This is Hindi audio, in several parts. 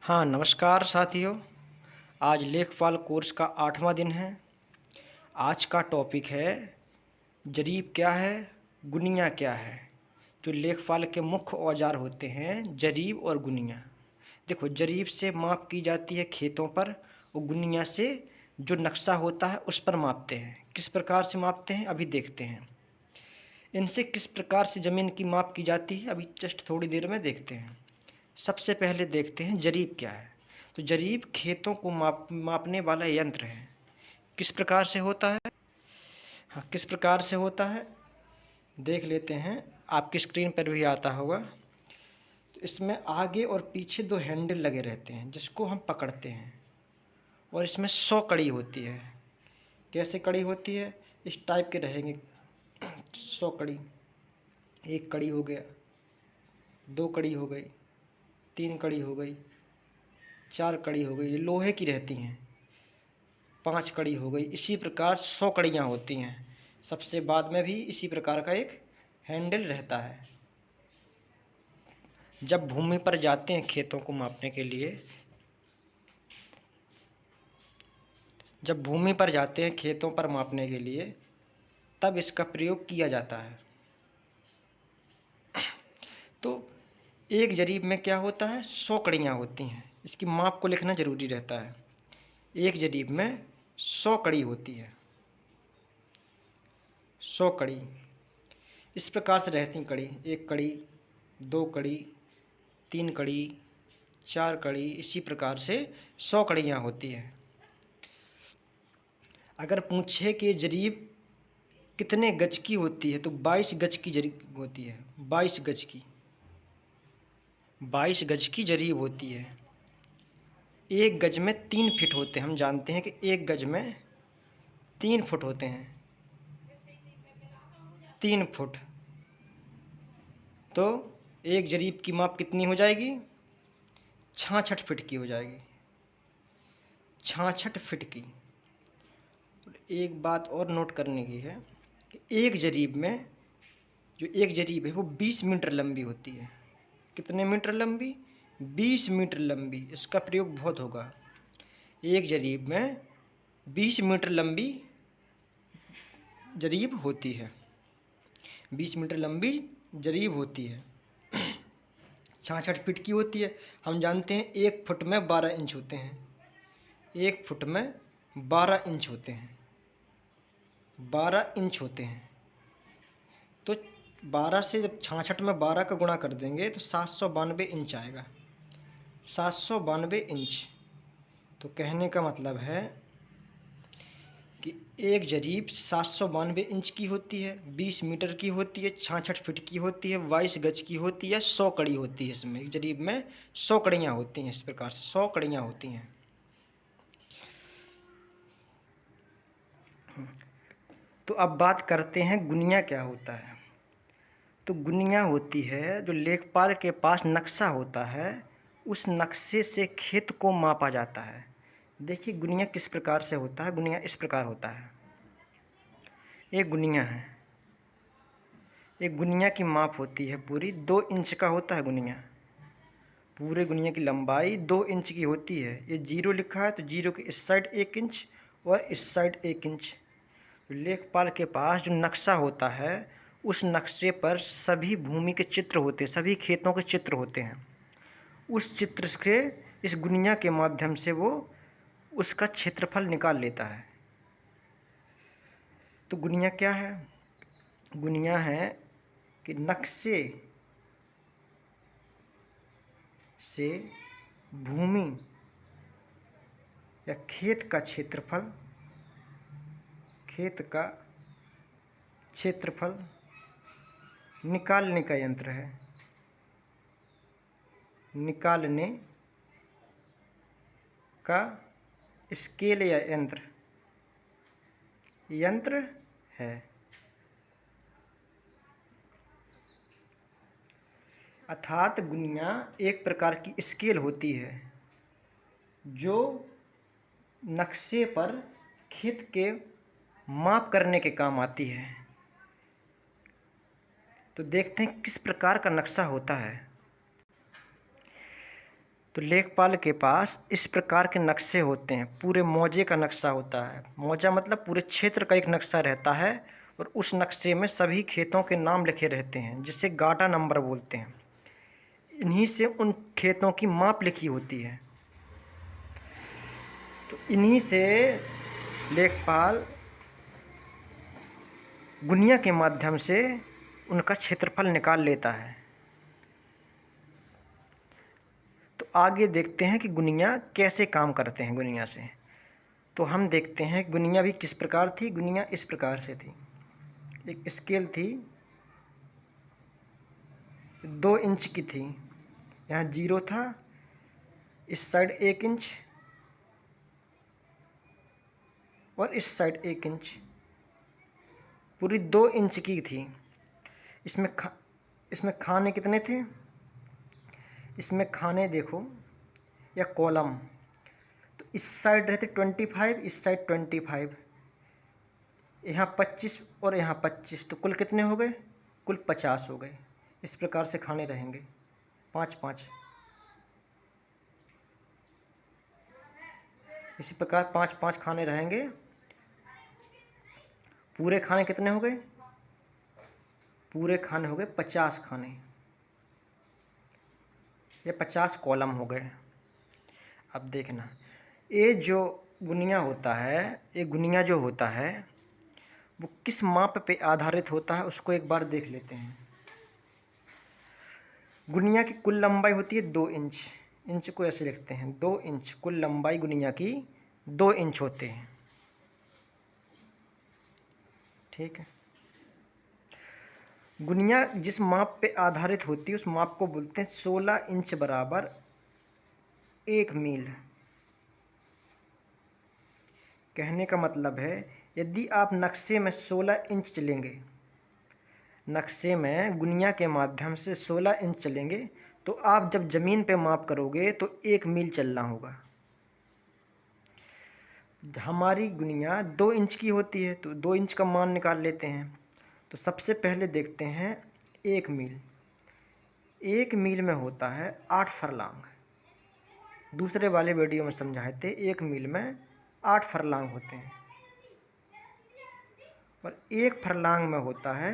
हाँ, नमस्कार साथियों। आज लेखपाल कोर्स का 8वां दिन है। आज का टॉपिक है जरीब क्या है, गुनिया क्या है। जो लेखपाल के मुख्य औजार होते हैं जरीब और गुनिया। देखो, जरीब से माप की जाती है खेतों पर और गुनिया से जो नक्शा होता है उस पर मापते हैं। किस प्रकार से मापते हैं अभी देखते हैं। इनसे किस प्रकार से ज़मीन की माप की जाती है अभी जस्ट थोड़ी देर में देखते हैं। सबसे पहले देखते हैं जरीब क्या है। तो जरीब खेतों को मापने वाला यंत्र है। किस प्रकार से होता है? हाँ, किस प्रकार से होता है देख लेते हैं। आपकी स्क्रीन पर भी आता होगा। तो इसमें आगे और पीछे दो हैंडल लगे रहते हैं जिसको हम पकड़ते हैं और इसमें 100 कड़ी होती है। कैसे कड़ी होती है? इस टाइप के रहेंगे 100 कड़ी। एक कड़ी हो गया, दो कड़ी हो गई, तीन कड़ी हो गई, चार कड़ी हो गई, ये लोहे की रहती हैं। 5 कड़ी हो गई। इसी प्रकार 100 कड़ियाँ होती हैं। सबसे बाद में भी इसी प्रकार का एक हैंडल रहता है। जब भूमि पर जाते हैं खेतों को मापने के लिए, जब भूमि पर जाते हैं खेतों पर मापने के लिए, तब इसका प्रयोग किया जाता है। तो एक जरीब में क्या होता है? 100 कड़ियाँ होती हैं। इसकी माप को लिखना ज़रूरी रहता है। एक जरीब में 100 कड़ी होती है। 100 कड़ी इस प्रकार से रहती हैं। कड़ी, एक कड़ी, दो कड़ी, तीन कड़ी, चार कड़ी, इसी प्रकार से 100 कड़ियाँ होती हैं। अगर पूछे कि जरीब कितने गज की होती है तो 22 गज की जरीब होती है। 22 गज की, 22 गज की जरीब होती है। एक गज में 3 फीट होते हैं। हम जानते हैं कि एक गज में 3 फुट होते हैं। 3 फुट। तो एक जरीब की माप कितनी हो जाएगी? 66 फीट की हो जाएगी। 66 फीट की। एक बात और नोट करने की है कि एक जरीब में, जो एक जरीब है वो 20 मीटर लंबी होती है। कितने मीटर लंबी? 20 मीटर लंबी। इसका प्रयोग बहुत होगा। एक जरीब में 20 मीटर लंबी जरीब होती है। 20 मीटर लंबी जरीब होती है। 66 फीट की होती है। हम जानते हैं 1 फुट में 12 इंच होते हैं। 1 फुट में 12 इंच होते हैं। 12 इंच होते हैं। तो 12 से जब 66 में 12 का गुणा कर देंगे तो 792 इंच आएगा। 792 इंच। तो कहने का मतलब है कि एक जरीब 792 इंच की होती है, 20 मीटर की होती है, 66 फीट की होती है, 22 गज की होती है, 100 कड़ी होती है। इसमें एक जरीब में 100 कड़ियाँ होती हैं। इस प्रकार से 100 कड़ियाँ होती हैं। तो अब बात करते हैं गुनिया क्या होता है। तो गुनिया होती है जो लेखपाल के पास नक्शा होता है, उस नक्शे से खेत को मापा जाता है। देखिए गुनिया किस प्रकार से होता है। गुनिया इस प्रकार होता है। एक गुनिया है। एक गुनिया की माप होती है पूरी 2 इंच का होता है गुनिया। पूरे गुनिया की लंबाई 2 इंच की होती है। ये 0 लिखा है तो 0 के इस साइड 1 इंच और इस साइड 1 इंच। लेखपाल के पास जो नक्शा होता है उस नक्शे पर सभी भूमि के चित्र होते हैं, सभी खेतों के चित्र होते हैं। उस चित्र के इस गुनिया के माध्यम से वो उसका क्षेत्रफल निकाल लेता है। तो गुनिया क्या है? गुनिया है कि नक्शे से भूमि या खेत का क्षेत्रफल, खेत का क्षेत्रफल निकालने का यंत्र है। निकालने का स्केल या यंत्र है। अर्थात गुनिया एक प्रकार की स्केल होती है जो नक्शे पर खेत के माप करने के काम आती है। तो देखते हैं किस प्रकार का नक्शा होता है। तो लेखपाल के पास इस प्रकार के नक्शे होते हैं, पूरे मौजे का नक्शा होता है। मौजा मतलब पूरे क्षेत्र का एक नक्शा रहता है और उस नक्शे में सभी खेतों के नाम लिखे रहते हैं, जिसे गाटा नंबर बोलते हैं। इन्हीं से उन खेतों की माप लिखी होती है। तो इन्हीं से लेखपाल गुनिया के माध्यम से उनका क्षेत्रफल निकाल लेता है। तो आगे देखते हैं कि गुनिया कैसे काम करते हैं। गुनिया से तो हम देखते हैं गुनिया भी किस प्रकार थी। गुनिया इस प्रकार से थी, एक स्केल थी, 2 इंच की थी, यहाँ 0 था, इस साइड 1 इंच और इस साइड 1 इंच, पूरी 2 इंच की थी। इसमें खाने कितने थे? इसमें खाने देखो, या कॉलम, तो इस साइड रहते 25, इस साइड 25, यहाँ 25 और यहाँ 25, तो कुल कितने हो गए? कुल 50 हो गए। इस प्रकार से खाने रहेंगे 5-5। इसी प्रकार 5-5 खाने रहेंगे। पूरे खाने कितने हो गए? पूरे खाने हो गए 50 खाने, ये 50 कॉलम हो गए। अब देखना, ये जो गुनिया होता है, ये गुनिया जो होता है वो किस माप पे आधारित होता है, उसको एक बार देख लेते हैं। गुनिया की कुल लंबाई होती है 2 इंच। इंच को ऐसे लिखते हैं, 2 इंच। कुल लंबाई गुनिया की 2 इंच होते हैं। ठीक है। गुनिया जिस माप पे आधारित होती है उस माप को बोलते हैं 16 इंच बराबर 1 मील। कहने का मतलब है, यदि आप नक्शे में 16 इंच चलेंगे, नक्शे में गुनिया के माध्यम से 16 इंच चलेंगे, तो आप जब ज़मीन पे माप करोगे तो 1 मील चलना होगा। हमारी गुनिया 2 इंच की होती है, तो 2 इंच का मान निकाल लेते हैं। तो सबसे पहले देखते हैं 1 मील। 1 मील में होता है 8 फरलांग। दूसरे वाले वीडियो में समझाए थे 1 मील में 8 फरलांग होते हैं, और 1 फरलांग में होता है,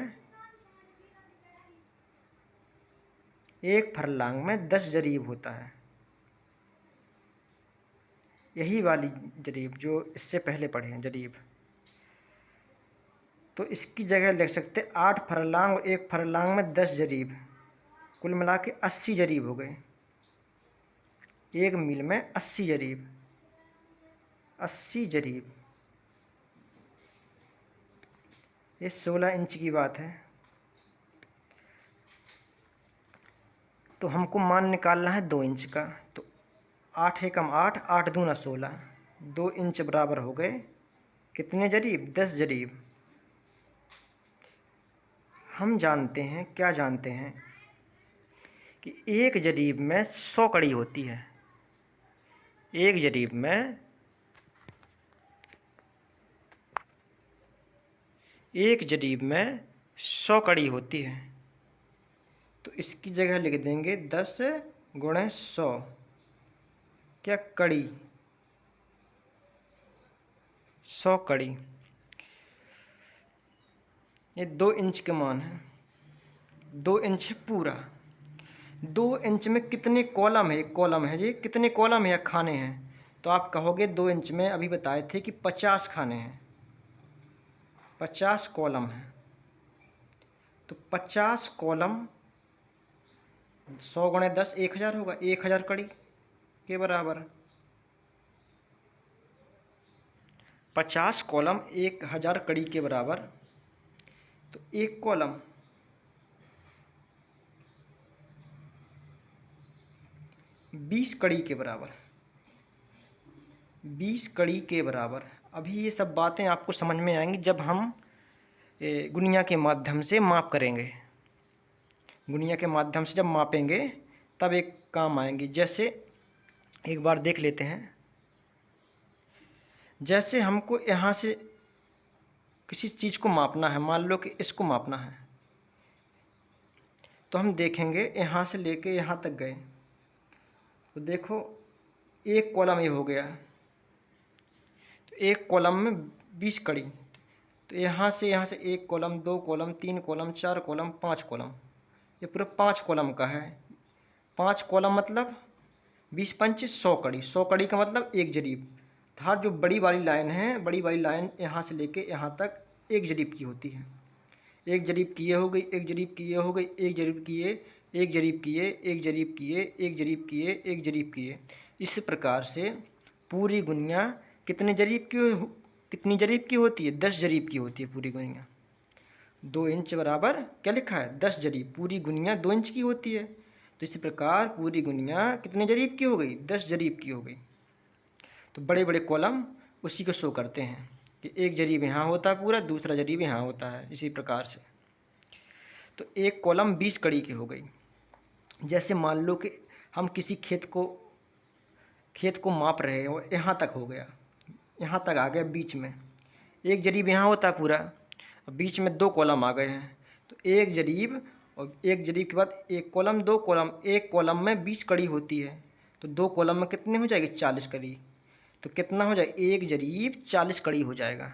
1 फरलांग में 10 जरीब होता है। यही वाली जरीब जो इससे पहले पढ़े हैं जरीब, तो इसकी जगह लिख सकते 8 फरलांग और 1 फरलांग में 10 जरीब, कुल मिला के 80 जरीब हो गए। 1 मील में 80 जरीब, 80 जरीब। ये 16 इंच की बात है। तो हमको मान निकालना है 2 इंच का। तो 8 एकम 8, 8 दूना 16, 2 इंच बराबर हो गए कितने जरीब? 10 जरीब। हम जानते हैं, क्या जानते हैं, कि एक जरीब में 100 कड़ी होती है। एक जरीब में एक जरीब में 100 कड़ी होती है। तो इसकी जगह लिख देंगे 10 गुणे 100, क्या कड़ी, 100 कड़ी। ये 2 इंच के मान है, 2 इंच है पूरा। 2 इंच में कितने कॉलम है? एक कॉलम है जी, कितने कॉलम है या खाने हैं? तो आप कहोगे 2 इंच में अभी बताए थे कि 50 खाने हैं, 50 कॉलम है। तो 50 कॉलम 100 गुणे 10 1000 होगा, 1000 कड़ी के बराबर। 50 कॉलम 1000 कड़ी के बराबर। तो एक कॉलम 20 कड़ी के बराबर, 20 कड़ी के बराबर। अभी ये सब बातें आपको समझ में आएंगी जब हम गुनिया के माध्यम से माप करेंगे। गुनिया के माध्यम से जब मापेंगे तब एक काम आएंगी। जैसे एक बार देख लेते हैं, जैसे हमको यहाँ से किसी चीज़ को मापना है, मान लो कि इसको मापना है, तो हम देखेंगे यहाँ से लेके यहाँ तक गए, तो देखो एक कॉलम ये हो गया, तो एक कॉलम में 20 कड़ी, तो यहाँ से एक कॉलम, दो कॉलम, तीन कॉलम, चार कॉलम, पाँच कॉलम, ये पूरा 5 कॉलम का है। 5 कॉलम मतलब 20 पंच 100 कड़ी, 100 कड़ी का मतलब एक जरीब। था जो बड़ी वाली लाइन है, बड़ी वाली लाइन यहाँ से लेके यहाँ तक एक जरीब की होती है। एक जरीब की ये हो गई, एक जरीब की ये हो गई, एक जरीब की ये, एक जरीब की ये, एक जरीब की ये, एक जरीब की ये, एक जरीब की ये। इस प्रकार से पूरी गुनिया कितने जरीब की कितनी जरीब की होती है? 10 जरीब की होती है पूरी गुनिया। 2 इंच बराबर क्या लिखा है? 10 जरीब। पूरी गुनिया 2 इंच की होती है, तो इसी प्रकार पूरी गुनिया कितने जरीब की हो गई? 10 जरीब की हो गई। तो बड़े बड़े कॉलम उसी को शो करते हैं कि एक जरीब यहाँ होता है पूरा, दूसरा जरीब यहाँ होता है, इसी प्रकार से। तो एक कॉलम 20 कड़ी की हो गई। जैसे मान लो कि हम किसी खेत को माप रहे हो, यहाँ तक हो गया, यहाँ तक आ गया, बीच में एक जरीब यहाँ होता है पूरा, अब बीच में 2 कॉलम आ गए हैं, तो एक जरीब और एक जरीब के बाद एक कॉलम, 2 कॉलम, एक कॉलम में 20 कड़ी होती है, तो 2 कॉलम में कितने हो जाएगी? 40 कड़ी। तो कितना हो जाएगा? एक जरीब 40 कड़ी हो जाएगा।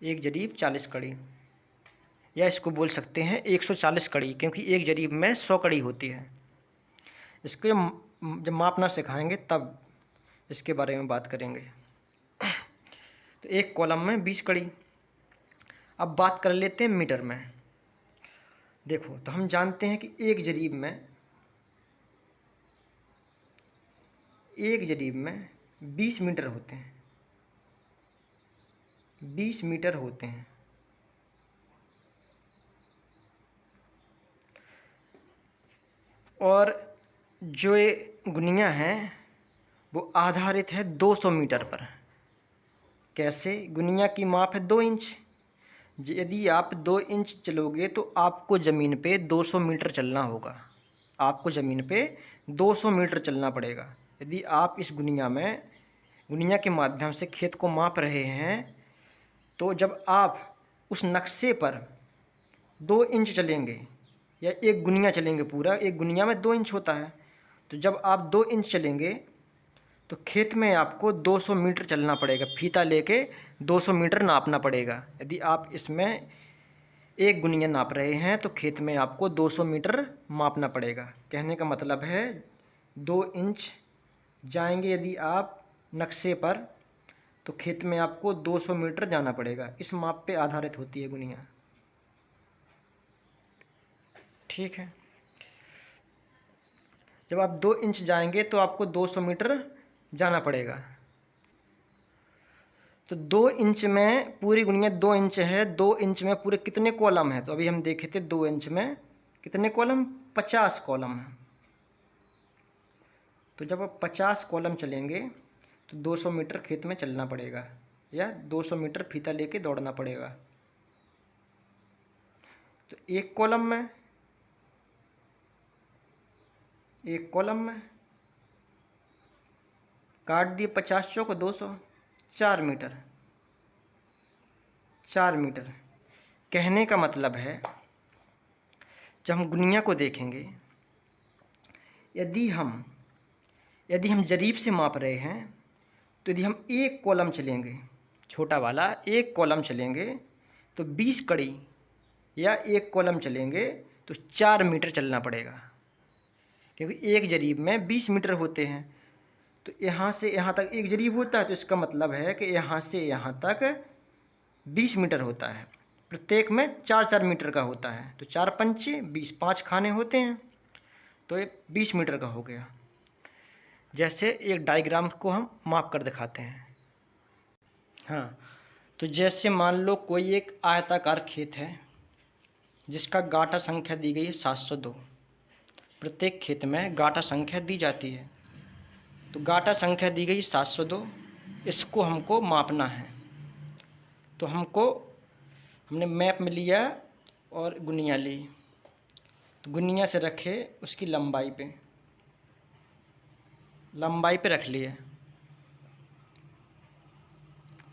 एक जरीब 40 कड़ी, या इसको बोल सकते हैं 140 कड़ी, क्योंकि एक जरीब में 100 कड़ी होती है। इसको जब मापना सिखाएंगे तब इसके बारे में बात करेंगे। तो एक कॉलम में 20 कड़ी। अब बात कर लेते हैं मीटर में। देखो, तो हम जानते हैं कि एक जरीब में 20 मीटर होते हैं, 20 मीटर होते हैं। और जो ये गुनिया है वो आधारित है 200 मीटर पर। कैसे? गुनिया की माप है 2 इंच। यदि आप 2 इंच चलोगे तो आपको ज़मीन पे 200 मीटर चलना होगा। आपको ज़मीन पे 200 मीटर चलना पड़ेगा। यदि आप इस गुनिया के माध्यम से खेत को माप रहे हैं, तो जब आप उस नक्शे पर 2 इंच चलेंगे या एक गुनिया चलेंगे, पूरा एक गुनिया में 2 इंच होता है, तो जब आप 2 इंच चलेंगे तो खेत में आपको 200 मीटर चलना पड़ेगा। फीता लेके 200 मीटर नापना पड़ेगा। यदि आप इसमें एक गुनिया नाप रहे हैं तो खेत में आपको 200 मीटर मापना पड़ेगा। कहने का मतलब है 2 इंच जाएंगे यदि आप नक्शे पर, तो खेत में आपको 200 मीटर जाना पड़ेगा। इस माप पे आधारित होती है गुनिया। ठीक है। जब आप 2 इंच जाएंगे तो आपको 200 मीटर जाना पड़ेगा। तो 2 इंच में पूरी गुनिया 2 इंच है, 2 इंच में पूरे कितने कॉलम है? तो अभी हम देखे थे 2 इंच में कितने कॉलम? 50 कॉलम है। तो जब आप 50 कॉलम चलेंगे तो 200 मीटर खेत में चलना पड़ेगा, या 200 मीटर फीता लेके दौड़ना पड़ेगा। तो एक कॉलम में काट दिए 50 चौक 200, 4 मीटर। 4 मीटर कहने का मतलब है, जब हम गुनिया को देखेंगे, यदि हम जरीब से माप रहे हैं, तो यदि हम एक कॉलम चलेंगे, छोटा वाला एक कॉलम चलेंगे, तो 20 कड़ी, या एक कॉलम चलेंगे तो 4 मीटर चलना पड़ेगा, क्योंकि एक जरीब में 20 मीटर होते हैं। तो यहाँ से यहाँ तक एक जरीब होता है, तो इसका मतलब है कि यहाँ से यहाँ तक 20 मीटर होता है। प्रत्येक में 4-4 मीटर का होता है, तो 4 पंचे 20, 5 खाने होते हैं, तो ये 20 मीटर का हो गया। जैसे एक डायग्राम को हम माप कर दिखाते हैं। हाँ, तो जैसे मान लो कोई एक आयताकार खेत है जिसका गाटा संख्या दी गई है 702। प्रत्येक खेत में गाटा संख्या दी जाती है, तो गाटा संख्या दी गई 702। इसको हमको मापना है, तो हमने मैप में लिया और गुनिया ली, तो गुनिया से रखे उसकी लंबाई पे रख लिए।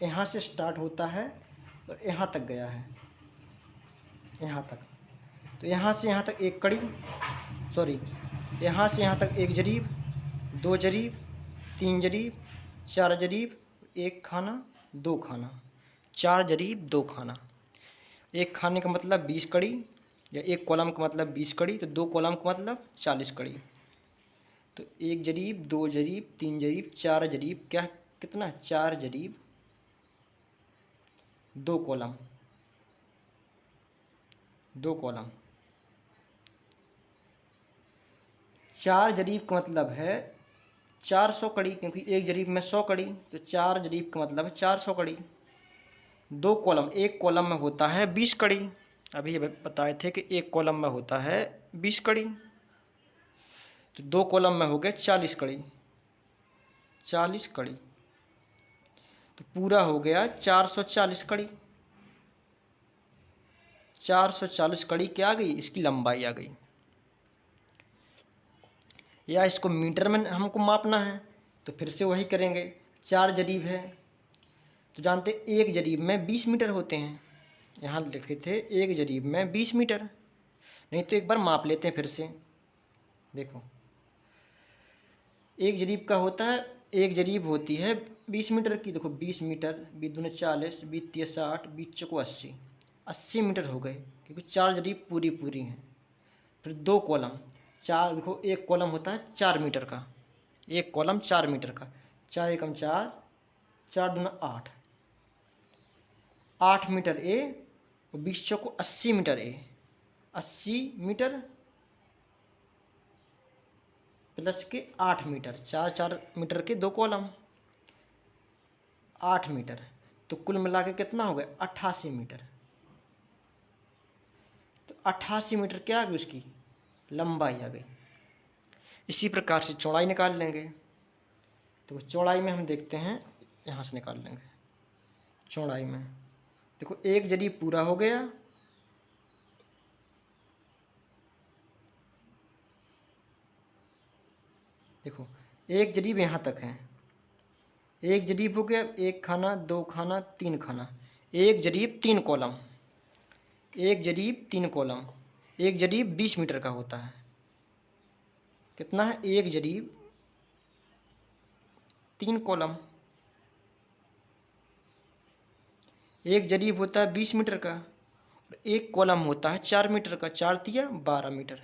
यहाँ से स्टार्ट होता है और यहाँ तक गया है, यहाँ तक। तो यहाँ से यहाँ तक एक कड़ी, यहाँ से यहाँ तक एक जरीब, 2 जरीब, 3 जरीब, 4 जरीब, 1 खाना, 2 खाना। 4 जरीब 2 खाना। एक खाने का मतलब 20 कड़ी, या एक कॉलम का मतलब 20 कड़ी, तो 2 कॉलम का मतलब 40 कड़ी। तो 1 जरीब, 2 जरीब, 3 जरीब, 4 जरीब, क्या कितना? 4 जरीब 2 कॉलम, 2 कॉलम। 4 जरीब का मतलब है 400 कड़ी, क्योंकि एक जरीब में 100 कड़ी, तो 4 जरीब का मतलब है 400 कड़ी। 2 कॉलम, एक कॉलम में होता है 20 कड़ी। अभी ये बताए थे कि एक कॉलम में होता है 20 कड़ी, तो 2 कॉलम में हो गए 40 कड़ी, 40 कड़ी। तो पूरा हो गया 440 कड़ी। 440 कड़ी क्या आ गई? इसकी लंबाई आ गई। या इसको मीटर में हमको मापना है, तो फिर से वही करेंगे। 4 जरीब है, तो जानते एक जरीब में 20 मीटर होते हैं। यहाँ लिखे थे एक जरीब में 20 मीटर। नहीं तो एक बार माप लेते हैं फिर से। देखो, एक जरीब का होता है, एक जरीब होती है 20 मीटर की। देखो 20 मीटर, 20 दूनी 40, 20 तिया 60, 20 चौको 80, 80 मीटर हो गए, क्योंकि 4 जरीब पूरी पूरी हैं। फिर 2 कॉलम, 4, देखो एक कॉलम होता है 4 मीटर का, एक कॉलम 4 मीटर का। 4 एकम 4, 4 दूना 8, 8 मीटर ए, और 20 चौको 80 मीटर ए, 80 मीटर प्लस के 8 मीटर, 4 4 मीटर के 2 कॉलम, 8 मीटर। तो कुल मिला के कितना हो गया? 88 मीटर। तो 88 मीटर क्या आ गई? उसकी लंबाई आ गई। इसी प्रकार से चौड़ाई निकाल लेंगे। तो चौड़ाई में हम देखते हैं, यहाँ से निकाल लेंगे। चौड़ाई में देखो एक जरीब पूरा हो गया, देखो एक जरीब यहाँ तक है, एक जरीब हो गया, एक खाना, 2 खाना, 3 खाना, एक जरीब 3 कॉलम, एक जरीब 3 कॉलम। एक जरीब 20 मीटर का होता है। कितना है? एक जरीब 3 कॉलम। एक जरीब होता है 20 मीटर का, और एक कॉलम होता है 4 मीटर का। 4 तिया 12 मीटर,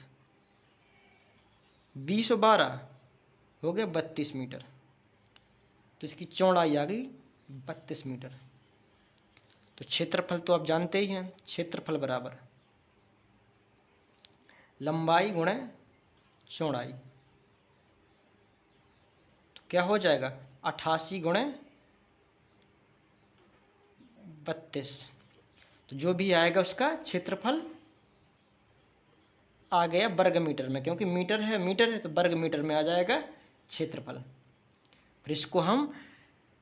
20 और 12 हो गया 32 मीटर। तो इसकी चौड़ाई आ गई 32 मीटर। तो क्षेत्रफल तो आप जानते ही हैं, क्षेत्रफल बराबर लंबाई गुणे चौड़ाई। तो क्या हो जाएगा? 88 गुणे 32। तो जो भी आएगा उसका क्षेत्रफल आ गया वर्ग मीटर में, क्योंकि मीटर है तो वर्ग मीटर में आ जाएगा क्षेत्रफल। फिर इसको हम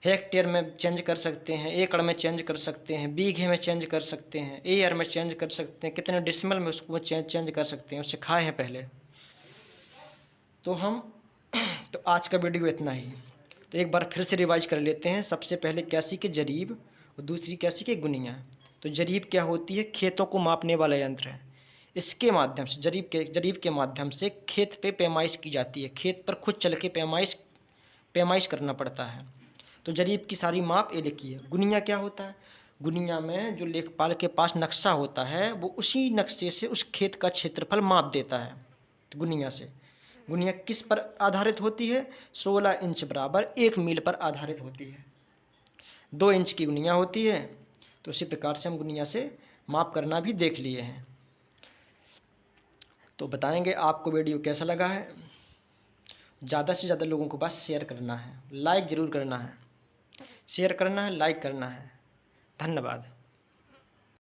हेक्टेयर में चेंज कर सकते हैं, एकड़ में चेंज कर सकते हैं, बीघे में चेंज कर सकते हैं, एयर में चेंज कर सकते हैं, कितने डिसिमल में उसको चेंज कर सकते हैं, उससे सिखाए हैं पहले। तो आज का वीडियो इतना ही। तो एक बार फिर से रिवाइज कर लेते हैं। सबसे पहले क्या सीखे? जरीब, और दूसरी क्या सीखे? गुनिया। तो जरीब क्या होती है? खेतों को मापने वाला यंत्र है। इसके माध्यम से जरीब के माध्यम से खेत पे पैमाइश की जाती है। खेत पर खुद चल के पैमाइश करना पड़ता है। तो जरीब की सारी माप ये लिखी है। गुनिया क्या होता है? गुनिया में जो लेखपाल के पास नक्शा होता है, वो उसी नक्शे से उस खेत का क्षेत्रफल माप देता है। तो गुनिया किस पर आधारित होती है? 16 इंच बराबर 1 मील पर आधारित होती है। 2 इंच की गुनिया होती है। तो उसी प्रकार से हम गुनिया से माप करना भी देख लिए हैं। तो बताएंगे आपको वीडियो कैसा लगा है। ज़्यादा से ज़्यादा लोगों को बस शेयर करना है, लाइक ज़रूर करना है, शेयर करना है, लाइक करना है। धन्यवाद।